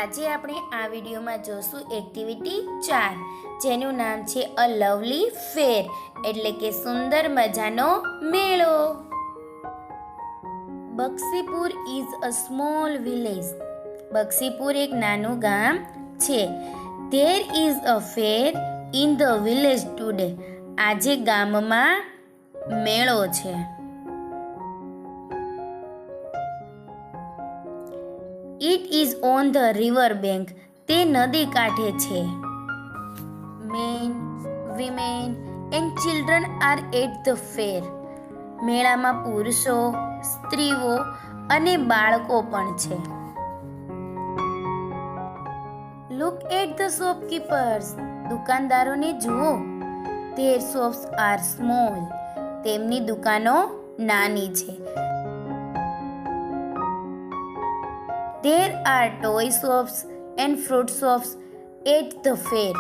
આજે આપણે આ વિડીયોમાં જોશું એક્ટિવિટી 4 જેનું નામ છે અ લવલી ફેર એટલે કે સુંદર મજાનો મેળો. Bakshipur is a small village. Bakshipur એક નાનું ગામ છે. There is a fair in the village today. આજે ગામમાં મેળો છે. It is on the river bank. તે નદી કાંઠે છે. Men, women and children are at the fair. મેળામાં પુરુષો, સ્ત્રીઓ અને બાળકો પણ છે. Look at the shopkeepers. દુકાનદારોને જુઓ. Their shops are small. તેમની દુકાનો નાની છે. There are toy shops and fruit shops at the fair.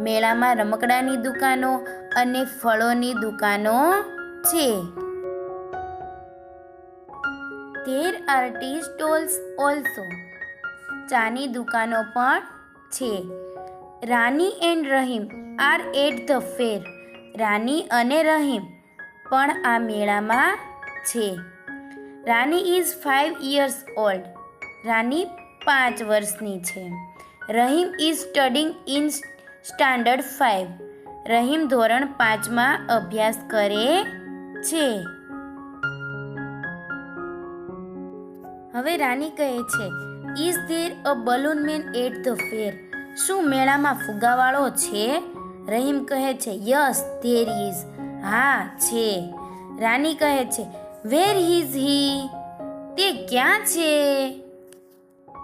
મેળામાં રમકડાની દુકાનો અને ફળોની દુકાનો છે. There are tea stalls also. ચાની દુકાનો પણ છે. રાની and Rahim are at the fair. રાની અને રહીમ પણ આ મેળામાં છે. રાની is 5 years old. રાની 5 વર્ષની છે. Rahim is studying in standard 5. Rahim ધોરણ 5માં અભ્યાસ કરે છે. હવે રાની કહે છે, is there a balloon man at the fair. શું મેળામાં ફુગ્ગાવાળો છે? રહીમ કહે છે, યસ ધેર ઇઝ. હા છે. રાની કહે છે, વેર ઇઝ હી. તે ક્યાં છે?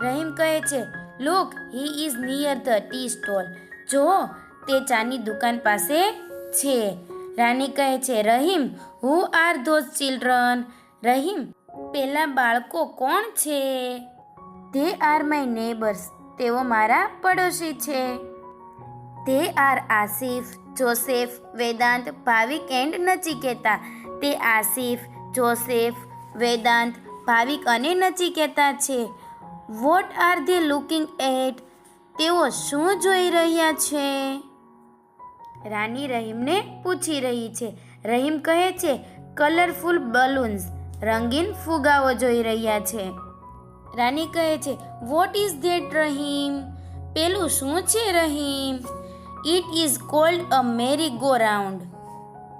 રહીમ કહે છે, look he is near the tea stall. જો તે ચાની દુકાન પાસે છે. રાની કહે છે, Rahim who are those children. Rahim પેલા બાળકો કોણ છે? They are my neighbours. તેઓ મારા પડોશી છે. They are Asif, Joseph, Vedant, Bhavik and Nachiketa. તે આસિફ, જોસેફ, વેદાંત, ભાવિક અને નચિકેતા છે. What are they looking at. તેઓ શું જોઈ રહ્યા છે? રાની રહીમને પૂછી રહી છે. રહીમ કહે છે, કલરફુલ બલૂન્સ. રંગીન ફુગાઓ જોઈ રહ્યા છે. રાની કહે છે, વોટ ઇઝ ધેટ રહીમ. પેલું શું છે Rahim? It is called a merry go round.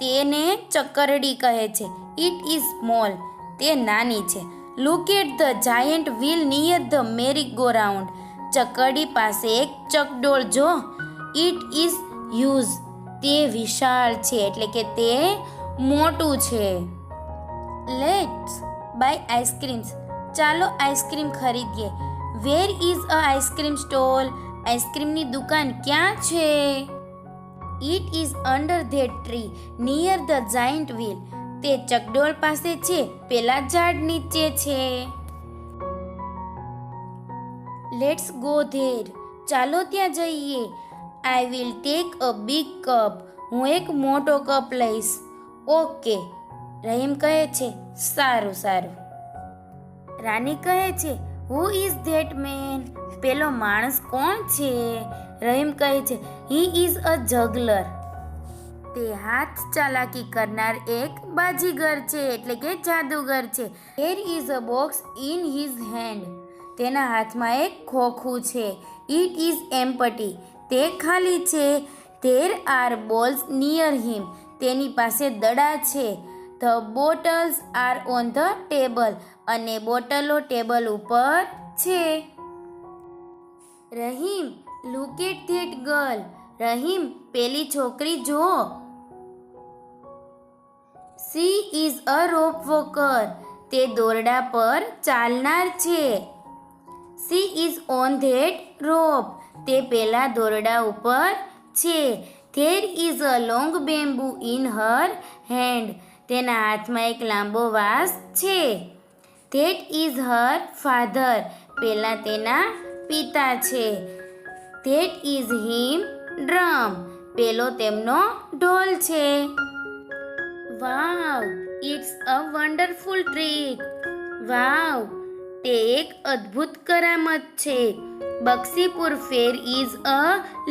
તેને ચક્કરડી કહે છે. It is small. તે નાની છે. Look at the giant wheel near the merry go round. ચક્કરડી પાસે એક ચકડોળ જો. It is huge. તે વિશાળ છે એટલે કે તે મોટું છે. Let's buy ice creams. ચાલો આઈસ્ક્રીમ ખરીદીએ. Where is a ice cream stall. આઈસ્ક્રીમની દુકાન ક્યાં છે? It is under that tree near the giant wheel. તે ચકડોળ પાસે છે, પેલા ઝાડ નીચે છે. Let's go there. ચાલો ત્યાં જઈએ. I will take a big cup. હું એક મોટો કપ લઈશ. ઓકે. રહીમ કહે છે, સારું સારું. રાની કહે છે, હુ ઇઝ ધેટ મેન. પેલો માણસ કોણ છે? રહીમ કહે છે, હી ઇઝ અ જગલર. તે હાથ ચાલાકી કરનાર એક બાજીગર છે એટલે કે જાદુગર છે. There is a box in his hand. તેના હાથમાં એક ખોખું છે. It is empty. તે ખાલી છે. There are balls near him. તેની પાસે દડા છે. The bottles are on the table. અને બોટલો ટેબલ ઉપર છે. Rahim look at that girl. Rahim પેલી છોકરી જો. She is a rope walker. તે દોરડા પર ચાલનાર છે. She is on that rope. તે પેલા દોરડા ઉપર છે. There is a long bamboo in her hand. તેના હાથમાં એક લાંબો વાંસ છે. That is her father. પેલા તેના પિતા છે. That is him drum. પેલો તેમનો ઢોલ છે. વાવ ઇટ્સ અ વન્ડરફુલ ટ્રીક. વાવ તે એક અદ્ભુત કરામત છે. બક્ષીપુર ફેર ઇઝ અ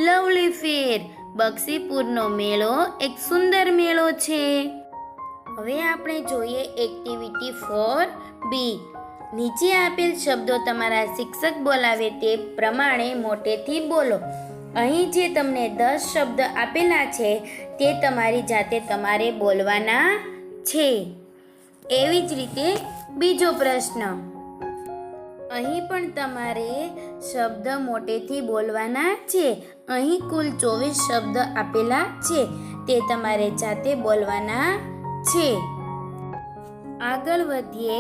લવલી ફેર. બક્ષીપુરનો મેળો એક સુંદર મેળો છે. હવે આપણે જોઈએ એક્ટિવિટી 4B. નીચે આપેલ શબ્દો તમારા શિક્ષક બોલાવે તે પ્રમાણે મોટેથી બોલો. અહીં જે તમને 10 શબ્દ આપેલા છે તે તમારી જાતે તમારે બોલવાના છે. એવી જ રીતે બીજો પ્રશ્ન. અહીં પણ તમારે શબ્દ મોટેથી બોલવાના છે. અહીં કુલ 24 શબ્દ આપેલા છે તે તમારે જાતે બોલવાના છે. આગળ વધીએ.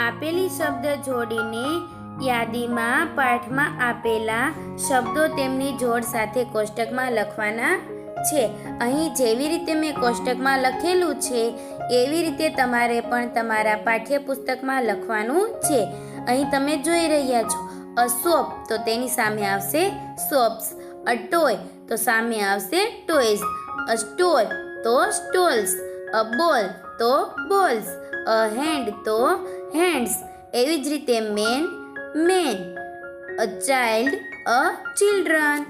આપેલી શબ્દ જોડીને યાદીમાં પાઠમાં આપેલા શબ્દો તેમની જોડ સાથે કોષ્ટકમાં લખવાના છે. અહીં જેવી રીતે મેં કોષ્ટકમાં લખેલું છે એવી રીતે તમારે પણ તમારા પાઠ્યપુસ્તકમાં લખવાનું છે. અહીં તમે જોઈ રહ્યા છો અ સોપ તો તેની સામે આવશે સોપ્સ, અ ટોય તો સામે આવશે ટોયઝ, અ સ્ટોલ તો સ્ટોલ્સ, અ બોલ તો બોલ્સ, અ હેન્ડ તો હેન્ડ્સ. એવી જ રીતે man, a child, a children.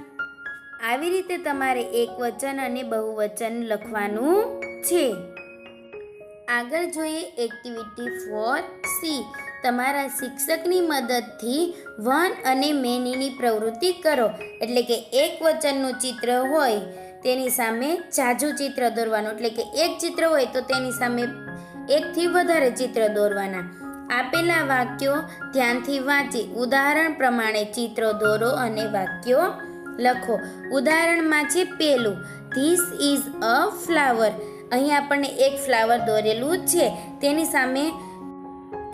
આવી રીતે તમારે એકવચન અને બહુવચન લખવાનું છે. આગળ જોઈએ એક્ટિવિટી 4C. તમારા શિક્ષકની મદદથી વન અને મેનીની પ્રવૃત્તિ કરો. એટલે કે એક વચનનું ચિત્ર હોય તેની સામે ઝાઝું ચિત્ર દોરવાનું. એટલે કે એક ચિત્ર હોય તો તેની સામે એકથી વધારે ચિત્ર દોરવાના. આપેલા વાક્યો ધ્યાનથી વાંચી ઉદાહરણ પ્રમાણે ચિત્રો દોરો અને વાક્યો લખો. ઉદાહરણમાં છે પેલું, ધીસ ઇઝ અ ફ્લાવર. અહીં આપણને એક ફ્લાવર દોરેલું છે, તેની સામે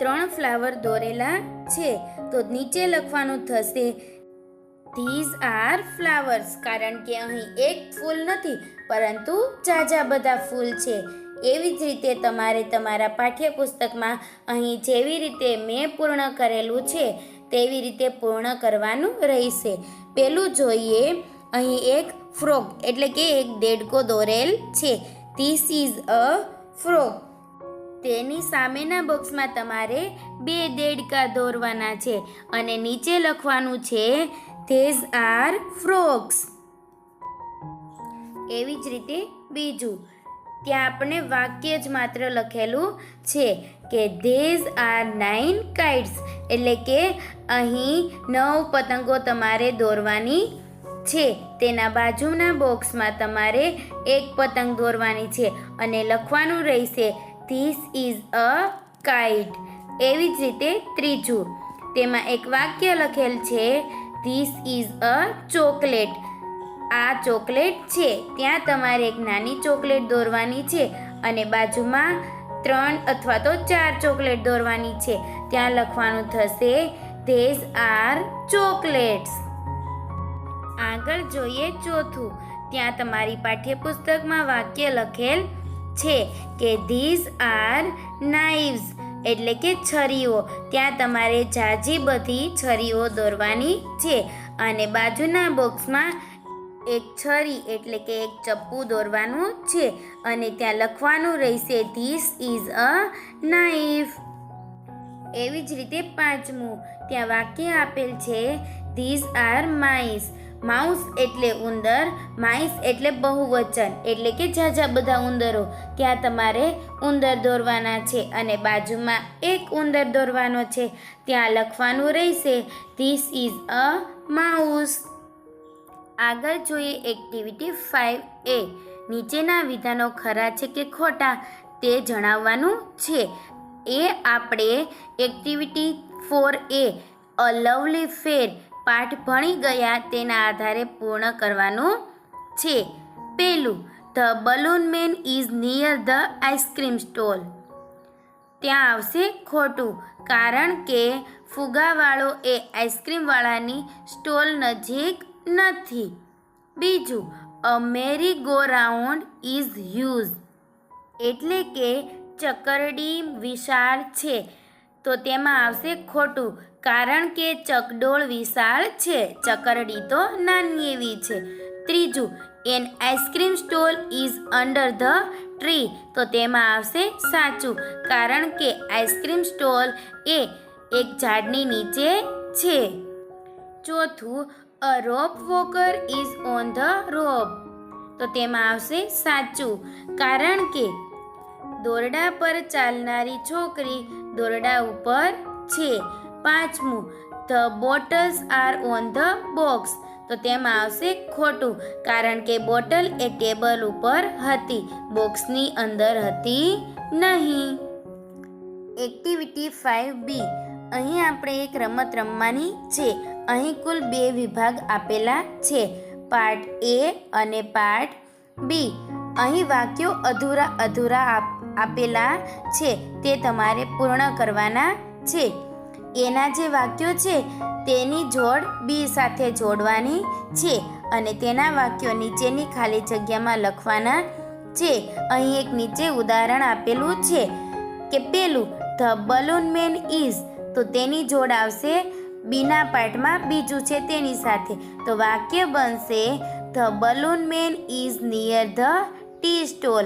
3 ફ્લાવર દોરેલા છે. તો નીચે લખવાનું થશે ધીઝ આર ફ્લાવર્સ. કારણ કે અહીં એક ફૂલ નથી પરંતુ ઝાઝા બધા ફૂલ છે. એવી જ રીતે તમારે તમારા પાઠ્યપુસ્તકમાં અહીં જેવી રીતે મેં પૂર્ણ કરેલું છે તેવી રીતે પૂર્ણ કરવાનું રહેશે. પેલું જોઈએ. અહીં એક ફ્રોગ એટલે કે એક દેડકો દોરેલ છે. This is a frog. તેની સામેના બોક્સમાં તમારે 2 દેડકા દોરવાના છે અને નીચે લખવાનું છે ધેઝ આર ફ્રોગ્સ. એવી જ રીતે બીજું. ત્યાં આપણે વાક્ય જ માત્ર લખેલું છે કે ધેઝ આર 9 kites. એટલે કે અહીં 9 પતંગો તમારે દોરવાની છે. તેના બાજુના બોક્સમાં તમારે 1 પતંગ દોરવાની છે અને લખવાનું રહેશે ધીસ ઇઝ અ કાઇટ. એવી જ રીતે ત્રીજું. તેમાં એક વાક્ય લખેલ છે ધીસ ઇઝ અ ચોકલેટ. આ ચોકલેટ છે. ત્યાં તમારે એક નાની ચોકલેટ દોરવાની છે અને બાજુમાં 3 અથવા તો 4 ચોકલેટ દોરવાની છે. ત્યાં લખવાનું થશે ધેઝ આર ચોકલેટ્સ. આગળ જોઈએ ચોથું. ત્યાં તમારી પાઠ્યપુસ્તકમાં વાક્ય લખેલ છે કે ધીઝ આર નાઇવ્સ. એટલે કે છરીઓ. ત્યાં તમારે ઝાઝી બધી છરીઓ દોરવાની છે અને બાજુના બોક્સમાં એક છરી એટલે કે એક ચપ્પુ દોરવાનું છે અને ત્યાં લખવાનું રહેશે ધીસ ઇઝ અ નાઇફ. એવી જ રીતે પાંચમું. ત્યાં વાક્ય આપેલ છે ધીઝ આર માઇસ. માઉસ એટલે ઉંદર, માઇસ એટલે બહુવચન એટલે કે ઝાઝા બધા ઉંદરો. ત્યાં તમારે ઉંદર દોરવાના છે અને બાજુમાં એક ઉંદર દોરવાનો છે. ત્યાં લખવાનું રહેશે ધીસ ઇઝ અ માઉસ. આગળ જોઈએ એક્ટિવિટી 5A. નીચેના વિધાનો ખરા છે કે ખોટા તે જણાવવાનું છે. એ આપણે એક્ટિવિટી 4A અ લવલી ફેર પાઠ ભણી ગયા તેના આધારે પૂર્ણ કરવાનું છે. પહેલું, the balloon man is near the ice cream stall. ત્યાં આવશે ખોટું કારણ કે ફુગાવાળો એ આઈસ્ક્રીમવાળાની સ્ટોલ નજીક નથી. બીજું, અ merry go round is huge. એટલે કે ચકરડી વિશાળ છે. તો તેમાં આવશે ખોટું કારણ કે ચકડોળ વિશાળ છે, ચકરડી તો નાની એવી છે. ત્રીજું, an ice cream stall is under the tree. તો તેમાં આવશે સાચું કારણ કે આઈસ્ક્રીમ સ્ટોલ એ એક ઝાડની નીચે છે. ચોથું, a rope walker is on the rope. તો તેમાં આવશે સાચું, કારણ કે દોરડા પર ચાલનારી છોકરી દોરડા ઉપર છે. પાંચમું, the bottles are on the box. તો તેમાં આવશે ખોટું, કારણ કે બોટલ એ ટેબલ ઉપર હતી, બોક્સની અંદર હતી નહીં. Activity 5B. અહીં આપણે એક રમત રમવાની છે. અહીં કુલ 2 વિભાગ આપેલા છે, પાર્ટ A અને પાર્ટ B. અહીં વાક્યો અધૂરા આપેલા છે, તે તમારે પૂર્ણ કરવાના છે. એના જે વાક્યો છે તેની જોડ B સાથે જોડવાની છે અને તેના વાક્યો નીચેની ખાલી જગ્યામાં લખવાના છે. અહીં એક નીચે ઉદાહરણ આપેલું છે કે પેલું, ધ બલૂન મેન ઇઝ, તો તેની જોડ આવશે બીના પાર્ટમાં બીજું છે તેની સાથે. તો વાક્ય બનશે, the balloon man is near the tea stall.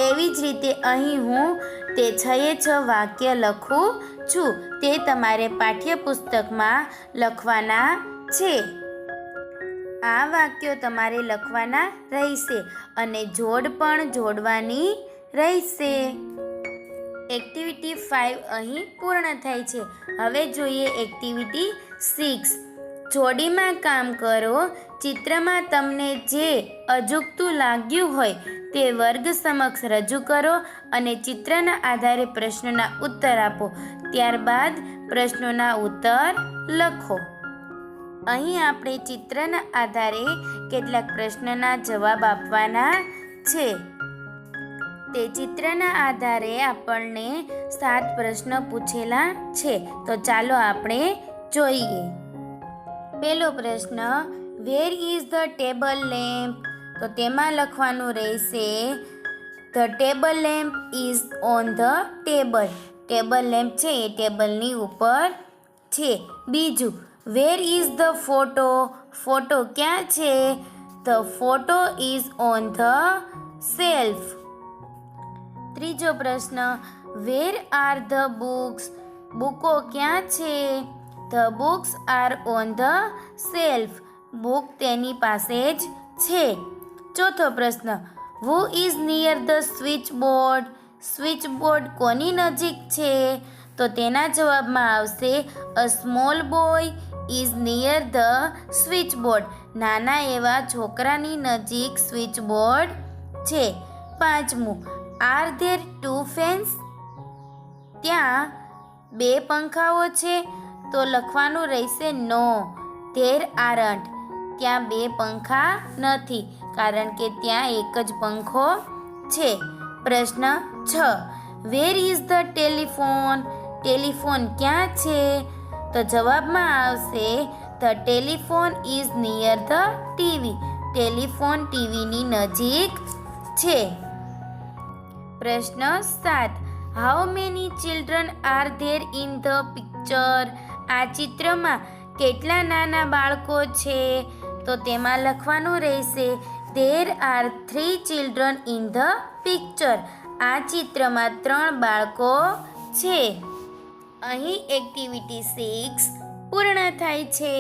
એવી જ રીતે અહીં હું તે 6 વાક્ય લખું છું, તે તમારે પાઠ્યપુસ્તકમાં લખવાના છે. આ વાક્યો તમારે લખવાના રહેશે અને જોડ પણ જોડવાની રહેશે. એક્ટિવિટી 5 અહીં પૂર્ણ થાય છે. હવે જોઈએ એક્ટિવિટી 6. જોડીમાં કામ કરો. ચિત્રમાં તમને જે અજુગતું લાગ્યું હોય તે વર્ગ સમક્ષ રજૂ કરો અને ચિત્રના આધારે પ્રશ્નોના ઉત્તર આપો. ત્યારબાદ પ્રશ્નોના ઉત્તર લખો. અહીં આપણે ચિત્રના આધારે કેટલાક પ્રશ્નના જવાબ આપવાના છે. તે ચિત્રના આધારે આપણને 7 પ્રશ્ન પૂછેલા છે. તો ચાલો આપણે જોઈએ. પહેલો પ્રશ્ન, વેર ઇઝ ધ ટેબલ લેમ્પ? તો તેમાં લખવાનું રહેશે, the table lamp is on the table. Table lamp છે એ ટેબલની ઉપર છે. બીજું, વેર ઇઝ ધ ફોટો? ફોટો ક્યાં છે? The photo is on the shelf. ત્રીજો પ્રશ્ન, વેર આર ધ બુક્સ? બુકો ક્યાં છે? The books are on the shelf. Book તેની પાસે જ છે. ચોથો પ્રશ્ન, who is near the switch board? Switch board કોની નજીક છે? તો તેના જવાબમાં આવશે, a small boy is near the switch board. નાના એવા છોકરાની નજીક સ્વિચ બોર્ડ છે. પાંચમું, આર ધેર 2 ફેન્સ? ત્યાં 2 પંખાઓ છે? તો લખવાનું રહેશે, નો ધેર આરન્ટ. ત્યાં 2 પંખા નથી, કારણ કે ત્યાં એક જ પંખો છે. પ્રશ્ન 6, where is the telephone? Telephone ક્યાં છે? તો જવાબમાં આવશે, the telephone is near the TV. Telephone ટીવીની નજીક છે. પ્રશ્ન 7, how many children are there in the picture? આ ચિત્રમાં કેટલા નાના બાળકો છે? તો તેમાં લખવાનું રહેશે, there are 3 children in the picture. આ ચિત્રમાં 3 બાળકો છે. અહીં એક્ટિવિટી 6 પૂર્ણ થાય છે.